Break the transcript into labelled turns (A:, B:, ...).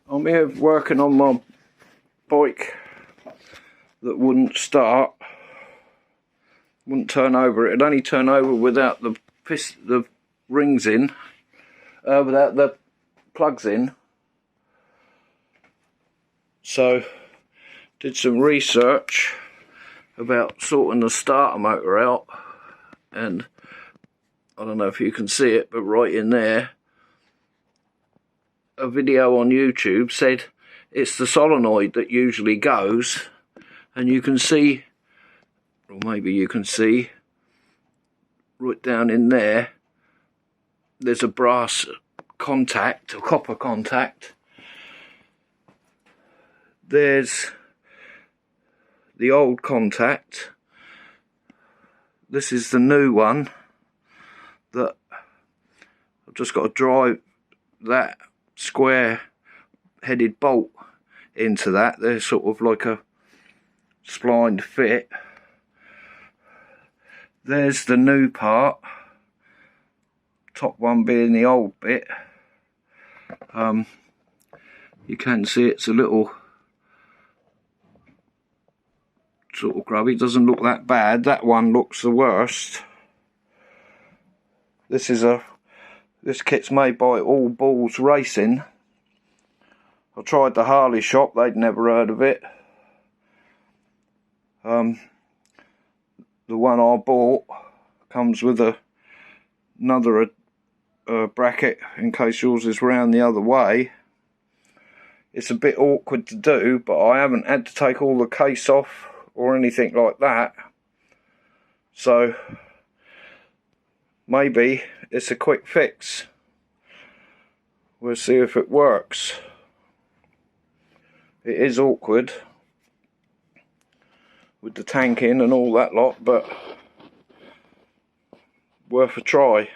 A: I'm here working on my bike that wouldn't start, wouldn't turn over. It'd only turn over without the rings in, without the plugs in. So did some research about sorting the starter motor out, and I don't know if you can see it, but right in there, a video on YouTube said it's the solenoid that usually goes, and you can see, or maybe you can see, right down in there, there's a brass contact, a copper contact. There's the old contact. This is the new one that I've just got to drive that square headed bolt into that. They're sort of like a splined fit. There's the new part, top one being the old bit. You can see it's a little sort of grubby. It doesn't look that bad. That one looks the worst. This kit's made by All Balls Racing. I tried the Harley shop, they'd never heard of it. The one I bought comes with another bracket in case yours is round the other way. It's a bit awkward to do, but I haven't had to take all the case off or anything like that. So maybe it's a quick fix. We'll see if it works. It is awkward with the tank in and all that lot, but worth a try.